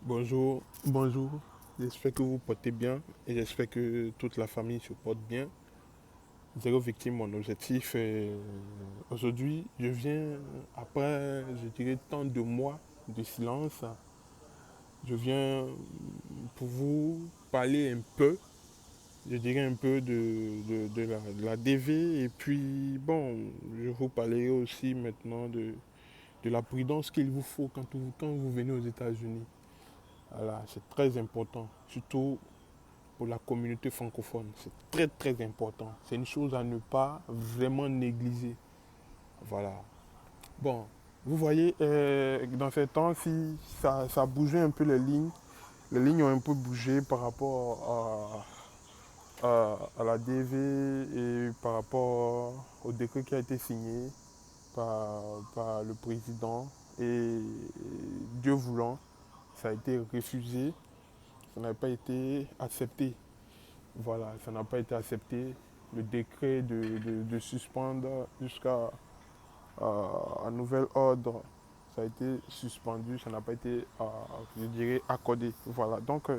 Bonjour, bonjour. J'espère que vous portez bien et j'espère que toute la famille se porte bien. Zéro victime, mon objectif. Aujourd'hui, je viens, après, je dirais, tant de mois de silence, je viens pour vous parler un peu, je dirais un peu de la DV et puis, bon, je vous parlerai aussi maintenant de la prudence qu'il vous faut quand vous venez aux États-Unis. Voilà, c'est très important, surtout pour la communauté francophone. C'est très très important. C'est une chose à ne pas vraiment négliger. Voilà. Bon, vous voyez, dans ces temps-ci, ça a bougé un peu les lignes. Les lignes ont un peu bougé par rapport à la DV et par rapport au décret qui a été signé par le président. Et Dieu voulant, ça a été refusé, ça n'a pas été accepté. Voilà, ça n'a pas été accepté. Le décret de suspendre jusqu'à un nouvel ordre, ça a été suspendu, ça n'a pas été, je dirais, accordé. Voilà, donc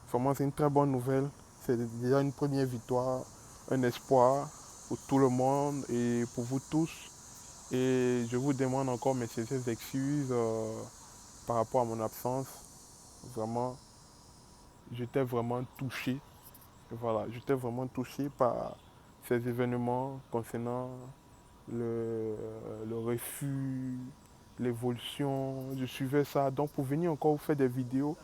vraiment c'est une très bonne nouvelle. C'est déjà une première victoire, un espoir pour tout le monde et pour vous tous. Et je vous demande encore mes sincères excuses par rapport à mon absence. Vraiment, j'étais vraiment touché. Voilà, j'étais vraiment touché par ces événements concernant le refus, l'évolution. Je suivais ça. Donc pour venir encore vous faire des vidéos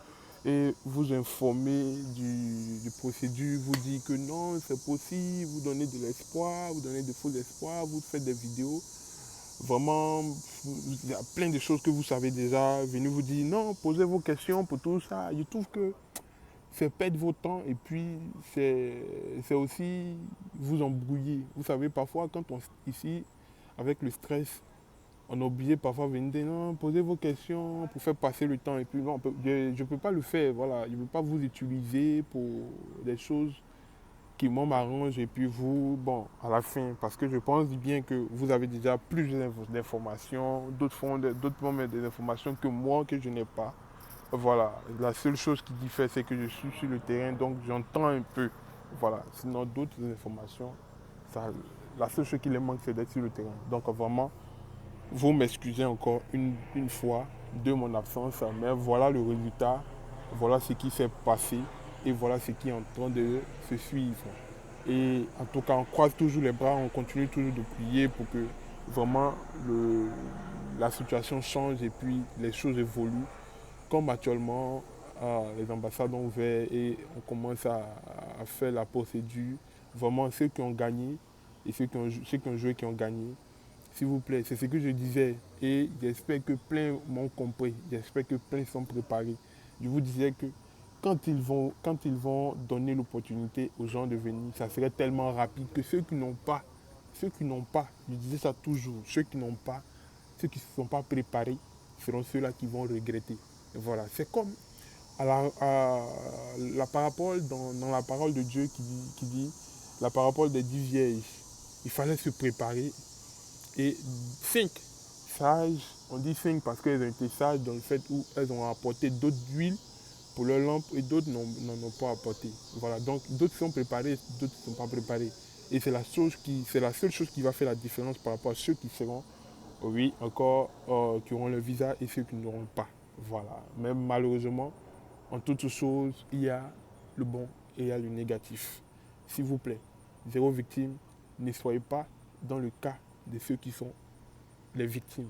et vous informer du procédure, vous dire que non, c'est possible, vous donner de l'espoir, vous donner de faux espoirs, vous faites des vidéos. Vraiment, il y a plein de choses que vous savez déjà. Venez vous dire non, posez vos questions pour tout ça. Je trouve que c'est perdre votre temps et puis c'est aussi vous embrouiller. Vous savez, parfois, quand on ici, avec le stress, on est obligé parfois de venir dire non, posez vos questions pour faire passer le temps. Et puis, non, je ne peux pas le faire. Voilà. Je ne peux pas vous utiliser pour des choses qui moi m'arrangent et puis vous, bon, à la fin, parce que je pense bien que vous avez déjà plus d'informations, d'autres font des informations que moi que je n'ai pas. Voilà, la seule chose qui diffère, c'est que je suis sur le terrain, donc j'entends un peu. Voilà, sinon d'autres informations, ça, la seule chose qui les manque, c'est d'être sur le terrain. Donc vraiment, vous m'excusez encore une fois de mon absence, mais voilà le résultat, voilà ce qui s'est passé et voilà ce qui est en train de se suivre. Et en tout cas, on croise toujours les bras, on continue toujours de prier pour que vraiment la situation change et puis les choses évoluent comme actuellement, les ambassades ont ouvert et on commence à faire la procédure. Vraiment, ceux qui ont gagné et ceux qui ont joué qui ont gagné, s'il vous plaît, c'est ce que je disais. Et j'espère que plein m'ont compris. J'espère que plein sont préparés. Je vous disais que quand ils vont donner l'opportunité aux gens de venir, ça serait tellement rapide que ceux qui n'ont pas, je disais ça toujours, ceux qui ne se sont pas préparés seront ceux-là qui vont regretter. Voilà, c'est comme la parabole dans la parole de Dieu qui dit la parabole des 10 vierges. Il fallait se préparer et 5 sages, on dit 5 parce qu'elles ont été sages dans le fait où elles ont apporté d'autres d'huile pour leur lampe et d'autres n'en ont pas apporté. Voilà, donc d'autres sont préparés, d'autres ne sont pas préparés. Et c'est la seule chose qui va faire la différence par rapport à ceux qui seront, oui, encore, qui auront le visa et ceux qui n'auront pas. Voilà. Mais malheureusement, en toutes choses, il y a le bon et il y a le négatif. S'il vous plaît, zéro victime, ne soyez pas dans le cas de ceux qui sont les victimes.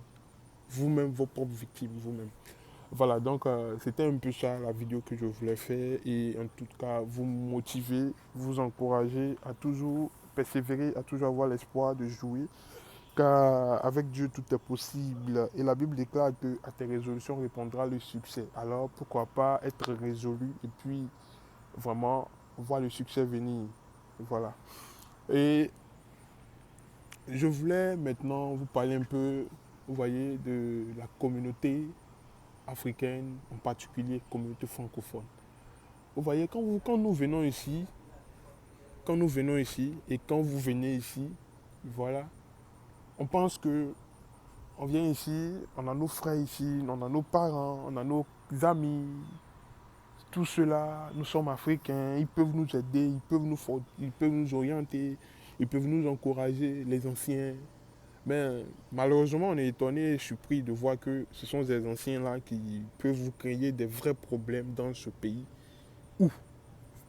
Vous-même, vos propres victimes, vous-même. Voilà, donc c'était un peu ça la vidéo que je voulais faire et en tout cas vous motiver, vous encourager à toujours persévérer, à toujours avoir l'espoir de jouer car avec Dieu tout est possible et la Bible déclare que à tes résolutions répondra le succès. Alors pourquoi pas être résolu et puis vraiment voir le succès venir. Voilà. Et je voulais maintenant vous parler un peu, vous voyez, de la communauté africaine, en particulier communauté francophone. Vous voyez, quand nous venons ici et quand vous venez ici, voilà, on pense que on vient ici, on a nos frères ici, on a nos parents, on a nos amis, tout cela, nous sommes africains, ils peuvent nous aider, ils peuvent nous orienter, ils peuvent nous encourager, les anciens. Mais malheureusement, on est étonné et surpris de voir que ce sont ces anciens-là qui peuvent vous créer des vrais problèmes dans ce pays où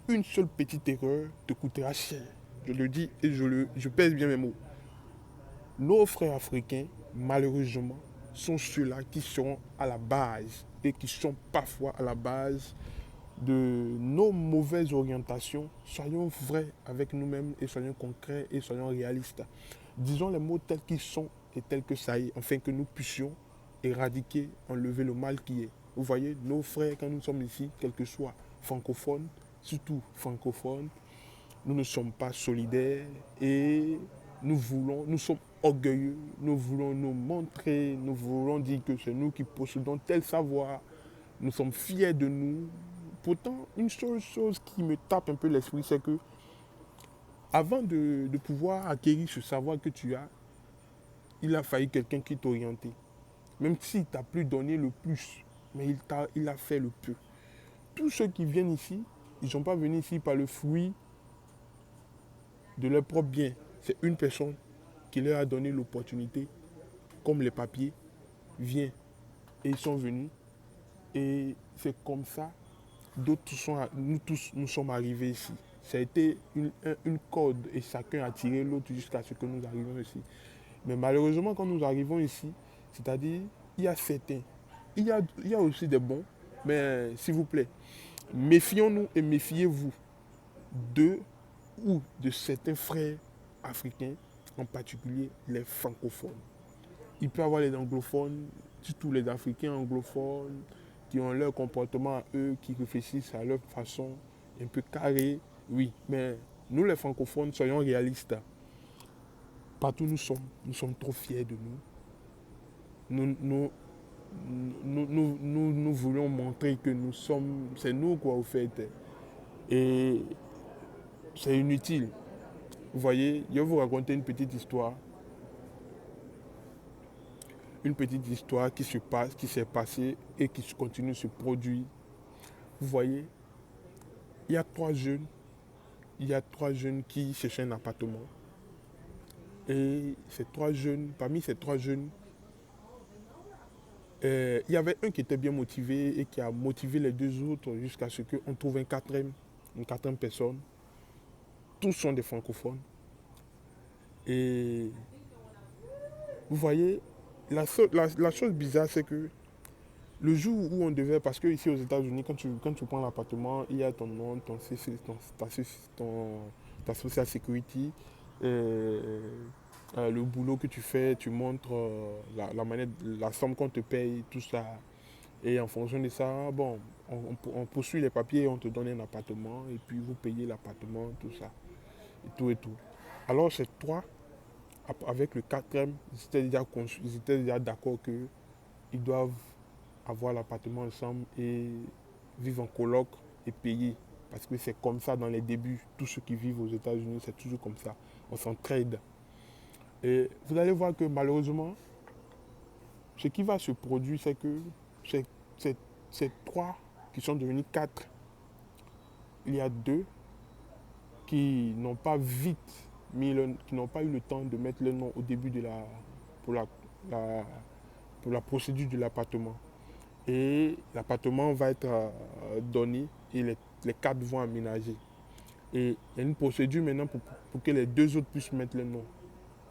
une seule petite erreur te coûtera cher. Je le dis et je pèse bien mes mots. Nos frères africains, malheureusement, sont ceux-là qui seront à la base et qui sont parfois à la base de nos mauvaises orientations. Soyons vrais avec nous-mêmes et soyons concrets et soyons réalistes. Disons les mots tels qu'ils sont et tels que ça y est, afin que nous puissions éradiquer, enlever le mal qui est. Vous voyez, nos frères, quand nous sommes ici, quels que soient francophones, surtout francophones, nous ne sommes pas solidaires et nous sommes orgueilleux, nous voulons nous montrer, nous voulons dire que c'est nous qui possédons tel savoir, nous sommes fiers de nous. Pourtant, une seule chose qui me tape un peu l'esprit, c'est que avant de pouvoir acquérir ce savoir que tu as, il a fallu quelqu'un qui t'orientait. Même s'il ne t'a plus donné le plus, mais il a fait le peu. Tous ceux qui viennent ici, ils ne sont pas venus ici par le fruit de leur propre bien. C'est une personne qui leur a donné l'opportunité, comme les papiers, viens. Et ils sont venus. Et c'est comme ça, nous tous, nous sommes arrivés ici. Ça a été une corde et chacun a tiré l'autre jusqu'à ce que nous arrivions ici. Mais malheureusement, quand nous arrivons ici, c'est-à-dire, il y a certains, il y a aussi des bons, mais s'il vous plaît, méfions-nous et méfiez-vous de ou de certains frères africains, en particulier les francophones. Il peut y avoir les anglophones, surtout les Africains anglophones, qui ont leur comportement à eux, qui réfléchissent à leur façon un peu carrée, oui. Mais nous les francophones, soyons réalistes. Partout où nous sommes trop fiers de nous. Nous voulons montrer que c'est nous quoi au fait. Et c'est inutile. Vous voyez, je vais vous raconter une petite histoire. Une petite histoire qui se passe, qui s'est passée et qui continue de se produire. Vous voyez, il y a trois jeunes qui cherchaient un appartement. Et parmi ces trois jeunes, il y avait un qui était bien motivé et qui a motivé les deux autres jusqu'à ce qu'on trouve une quatrième personne. Tous sont des francophones. Et vous voyez, la chose bizarre, c'est que le jour où on devait, parce que ici aux États-Unis, quand tu prends l'appartement, il y a ton nom, ta social security, le boulot que tu fais, tu montres la somme qu'on te paye, tout ça. Et en fonction de ça, bon, on poursuit les papiers et on te donne un appartement et puis vous payez l'appartement, tout ça. Et tout et tout. Alors ces trois, avec le quatrième, ils étaient déjà d'accord qu'ils doivent avoir l'appartement ensemble et vivre en coloc et payer. Parce que c'est comme ça dans les débuts. Tous ceux qui vivent aux États-Unis, c'est toujours comme ça. On s'entraide. Et vous allez voir que malheureusement, ce qui va se produire, c'est que ces trois qui sont devenus quatre, il y a deux qui n'ont pas vite qui n'ont pas eu le temps de mettre le nom au début pour la procédure de l'appartement. Et l'appartement va être donné et les quatre vont aménager. Et il y a une procédure maintenant pour que les deux autres puissent mettre le nom.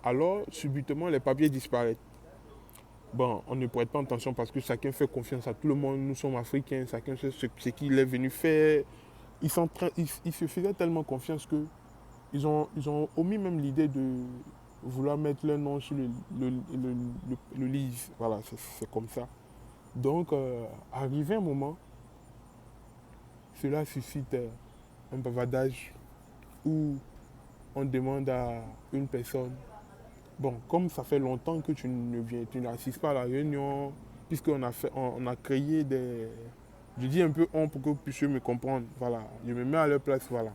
Alors, subitement, les papiers disparaissent. Bon, on ne prête pas attention parce que chacun fait confiance à tout le monde. Nous sommes africains, chacun sait ce qu'il est venu faire. Ils se faisaient tellement confiance que ils ont omis même l'idée de vouloir mettre leur nom sur le livre. Voilà, c'est comme ça. Donc, arrivé un moment, cela suscite un bavardage où on demande à une personne, bon, comme ça fait longtemps que tu n'assistes pas à la réunion, puisqu'on on a créé je dis un peu on pour que vous puissiez me comprendre, voilà, je me mets à leur place, voilà.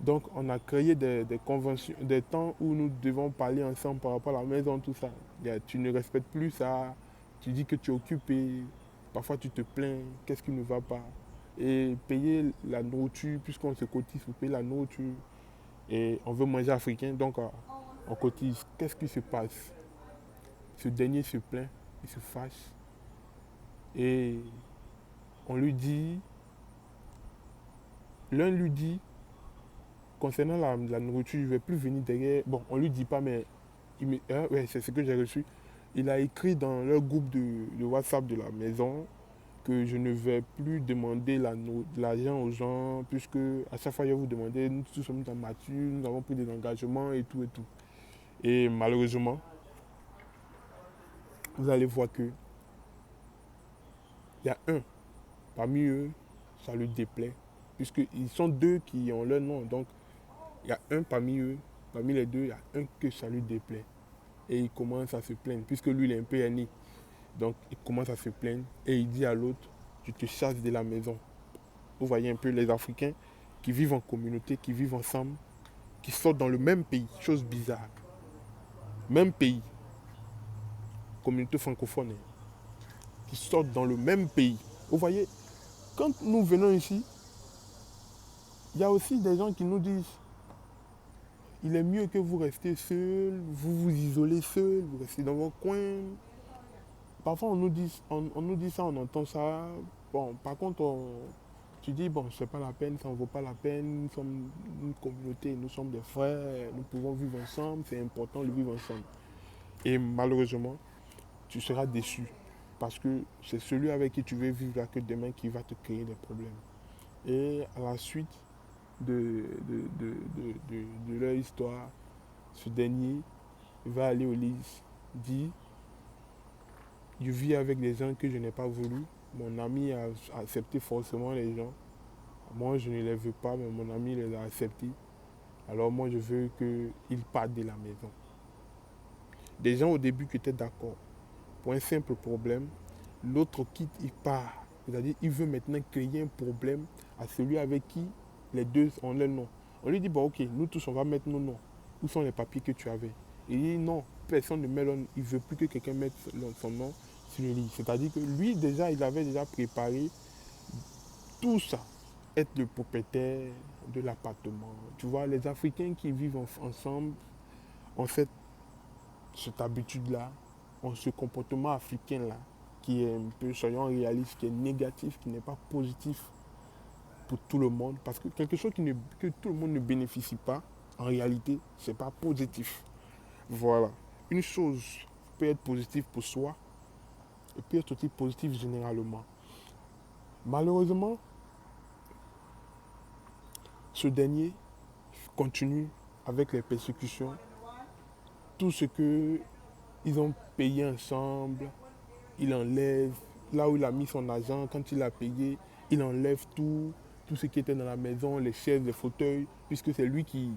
Donc, on a créé des conventions, des temps où nous devons parler ensemble par rapport à la maison, tout ça. Tu ne respectes plus ça, tu dis que tu es occupé, Parfois, tu te plains, qu'est-ce qui ne va pas? Et payer la nourriture, puisqu'on se cotise pour payer la nourriture, et on veut manger africain, donc on cotise. Qu'est-ce qui se passe? Ce dernier se plaint, il se fâche, et on lui dit, l'un lui dit, concernant la nourriture, je ne vais plus venir derrière. Bon, on lui dit pas, mais ouais, c'est ce que j'ai reçu. Il a écrit dans leur groupe de WhatsApp de la maison que je ne vais plus demander l'argent aux gens, puisque à chaque fois je vous demandais, nous tous sommes en mature, nous avons pris des engagements et tout et tout. Et malheureusement, vous allez voir que il y a un parmi eux, ça lui déplaît, puisqu'ils sont deux qui ont leur nom. Donc, il y a un parmi eux, parmi les deux, il y a un que ça lui déplaît. Et il commence à se plaindre, puisque lui, il est un peu aîné. Donc, il commence à se plaindre et il dit à l'autre, tu te chasses de la maison. Vous voyez un peu les Africains qui vivent en communauté, qui vivent ensemble, qui sortent dans le même pays, chose bizarre. Même pays, communauté francophone, qui sortent dans le même pays. Vous voyez, quand nous venons ici, il y a aussi des gens qui nous disent, il est mieux que vous restez seul, vous vous isolez seul, vous restez dans vos coins. Parfois on nous dit ça, on entend ça. Bon, par contre, tu dis, bon, c'est pas la peine, ça ne vaut pas la peine, nous sommes une communauté, nous sommes des frères, nous pouvons vivre ensemble, c'est important de vivre ensemble. Et malheureusement, tu seras déçu. Parce que c'est celui avec qui tu veux vivre là que demain qui va te créer des problèmes. Et à la suite de leur histoire, ce dernier va aller au lit, dit, je vis avec des gens que je n'ai pas voulu. Mon ami a accepté forcément les gens. Moi, je ne les veux pas, mais mon ami les a acceptés. Alors moi, je veux qu'ils partent de la maison. Des gens au début qui étaient d'accord. Pour un simple problème, l'autre quitte, il part. C'est-à-dire, il veut maintenant créer un problème à celui avec qui les deux ont leur nom. On lui dit, bon, ok, nous tous, on va mettre nos noms. Où sont les papiers que tu avais? Il dit, non, personne ne met leur nom. Il ne veut plus que quelqu'un mette son nom sur le lit. C'est-à-dire que lui, déjà, il avait déjà préparé tout ça. Être le propriétaire de l'appartement. Tu vois, les Africains qui vivent ensemble ont cette habitude-là, ont ce comportement africain-là, qui est un peu, soyons réalistes, qui est négatif, qui n'est pas positif pour tout le monde. Parce que quelque chose que tout le monde ne bénéficie pas, en réalité, ce n'est pas positif. Voilà. Une chose peut être positive pour soi, et peut être aussi positive généralement. Malheureusement, ce dernier continue avec les persécutions. Tout ce qu'ils ont payé ensemble, il enlève. Là où il a mis son argent, quand il a payé, il enlève tout ce qui était dans la maison, les chaises, les fauteuils, puisque c'est lui qui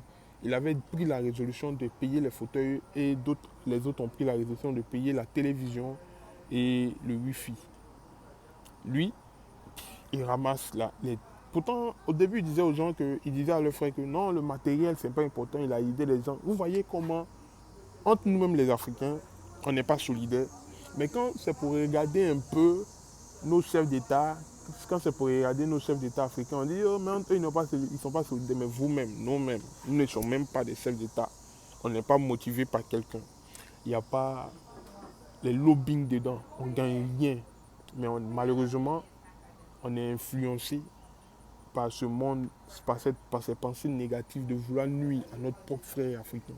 il avait pris la résolution de payer les fauteuils et les autres ont pris la résolution de payer la télévision et le wifi. Lui, il ramasse les... Pourtant, au début, il disait aux gens il disait à leurs frères que non, le matériel, c'est pas important, il a aidé les gens. Vous voyez comment, entre nous-mêmes les Africains, on n'est pas solidaires. Mais quand c'est pour regarder un peu nos chefs d'État, quand c'est pour regarder nos chefs d'État africains, on dit oh, mais eux, ils ne sont pas solidaires. Mais vous-même, nous-mêmes, nous ne sommes même pas des chefs d'État. On n'est pas motivé par quelqu'un. Il n'y a pas les lobbying dedans. On ne gagne rien. Mais malheureusement, on est influencé par ce monde, par ces pensées négatives de vouloir nuire à notre propre frère africain.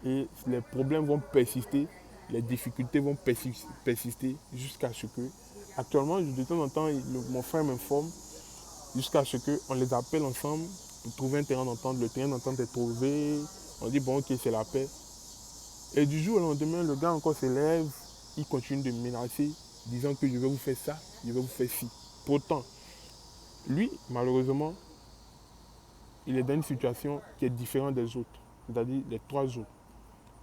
Et les problèmes vont persister, les difficultés vont persister jusqu'à ce que, actuellement, de temps en temps, mon frère m'informe, jusqu'à ce qu'on les appelle ensemble pour trouver un terrain d'entente. Le terrain d'entente est trouvé, on dit bon ok c'est la paix. Et du jour au lendemain, le gars encore se lève, il continue de me menacer, disant que je vais vous faire ça, je vais vous faire ci. Pourtant, lui, malheureusement, il est dans une situation qui est différente des autres, c'est-à-dire les trois autres.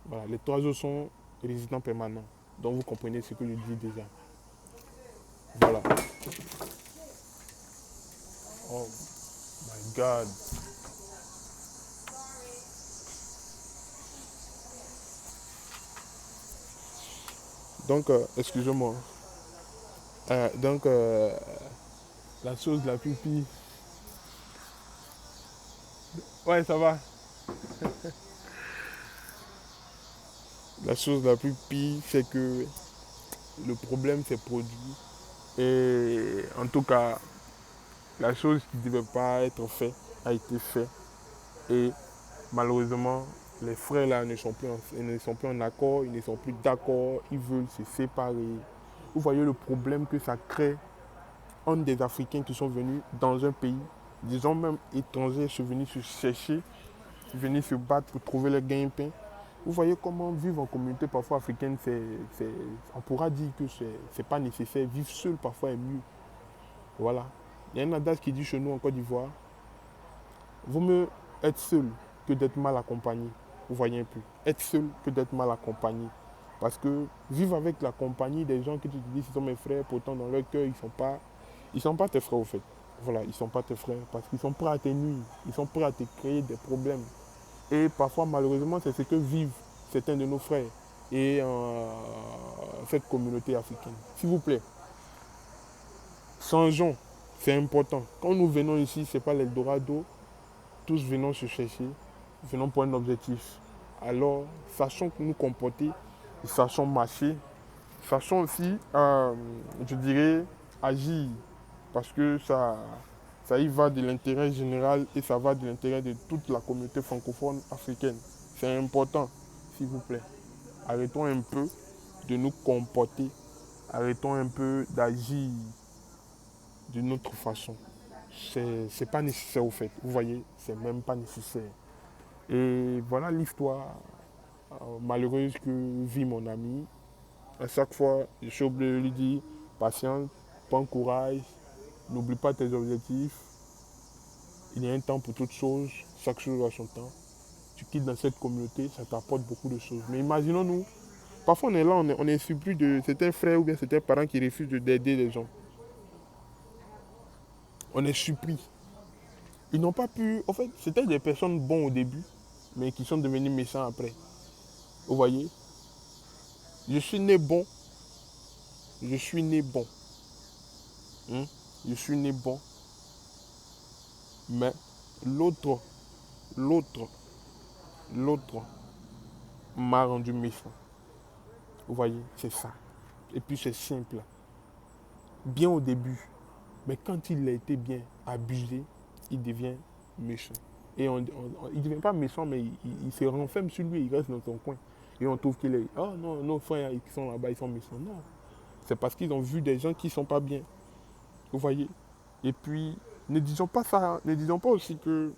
Voilà, les trois autres sont résidents permanents. Donc vous comprenez ce que je dis déjà. Voilà. Oh my God. Donc, excusez-moi. Donc, la chose la plus pire. Ouais, ça va. La chose la plus pire, c'est que le problème s'est produit. Et en tout cas, la chose qui ne devait pas être faite a été faite. Et malheureusement, les frères là ne sont plus en accord, ils ne sont plus d'accord, ils veulent se séparer. Vous voyez le problème que ça crée entre des Africains qui sont venus dans un pays, disons même étrangers, sont venus se chercher, venus se battre pour trouver leur gagne-pain. Vous voyez comment vivre en communauté parfois africaine, on pourra dire que c'est pas nécessaire. Vivre seul parfois est mieux. Voilà. Il y a un adage qui dit chez nous en Côte d'Ivoire, vaut mieux être seul que d'être mal accompagné. Vous voyez un peu. Être seul que d'être mal accompagné. Parce que vivre avec la compagnie des gens que tu te dis qu'ils sont mes frères, pourtant dans leur cœur, ils sont pas tes frères au fait. Voilà, ils sont pas tes frères parce qu'ils sont prêts à te nuire. Ils sont prêts à te créer des problèmes. Et parfois, malheureusement, c'est ce que vivent certains de nos frères et cette communauté africaine. S'il vous plaît, changeons. C'est important. Quand nous venons ici, ce n'est pas l'Eldorado. Tous venons se chercher, venons pour un objectif. Alors, sachons nous comporter, sachons marcher, sachons aussi, je dirais, agir. Parce que ça y va de l'intérêt général et ça va de l'intérêt de toute la communauté francophone africaine. C'est important, s'il vous plaît. Arrêtons un peu de nous comporter, arrêtons un peu d'agir d'une autre façon. C'est pas nécessaire au fait, vous voyez, c'est même pas nécessaire. Et voilà l'histoire malheureuse que vit mon ami. À chaque fois, je suis obligé de lui dire, patience, prends courage, n'oublie pas tes objectifs. Il y a un temps pour toutes choses, chaque chose a son temps. Tu quittes dans cette communauté, ça t'apporte beaucoup de choses. Mais imaginons-nous, parfois on est là, on est surpris de certains frères ou bien certains parents qui refusent d'aider les gens. On est surpris. Ils n'ont pas pu, en fait, c'était des personnes bonnes au début, mais qui sont devenus méchants après. Vous voyez, je suis né bon, je suis né bon. Hein? Je suis né bon, mais l'autre, l'autre, l'autre m'a rendu méchant. Vous voyez, c'est ça. Et puis c'est simple. Bien au début, mais quand il a été bien abusé, il devient méchant. Et il ne devient pas méchant, mais il se renferme sur lui, il reste dans son coin. Et on trouve qu'il est, oh non, nos frères qui sont là-bas, ils sont méchants. Non, c'est parce qu'ils ont vu des gens qui ne sont pas bien. Vous voyez. Et puis, ne disons pas ça, ne disons pas aussi que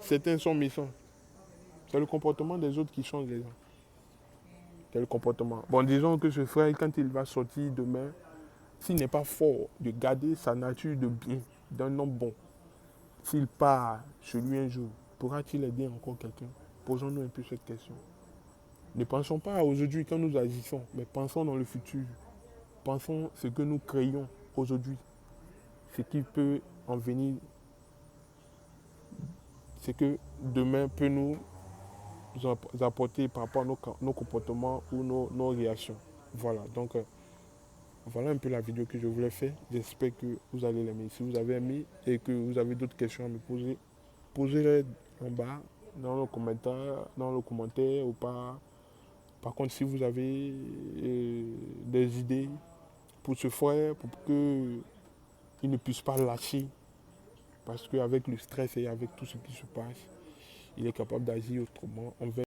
certains sont méchants. C'est le comportement des autres qui change les gens. C'est le comportement. Bon, disons que ce frère, quand il va sortir demain, s'il n'est pas fort de garder sa nature de bien, d'un homme bon, s'il part chez lui un jour, pourra-t-il aider encore quelqu'un? Posons-nous un peu cette question. Ne pensons pas à aujourd'hui quand nous agissons, mais pensons dans le futur. Pensons ce que nous créons aujourd'hui, ce qui peut en venir, ce que demain peut nous apporter par rapport à nos comportements ou nos réactions. Voilà, donc voilà un peu la vidéo que je voulais faire. J'espère que vous allez l'aimer. Si vous avez aimé et que vous avez d'autres questions à me poser, posez-les en bas, dans le commentaire ou pas. Par contre, si vous avez des idées pour ce frère, pour qu'il ne puisse pas lâcher, parce qu'avec le stress et avec tout ce qui se passe, il est capable d'agir autrement envers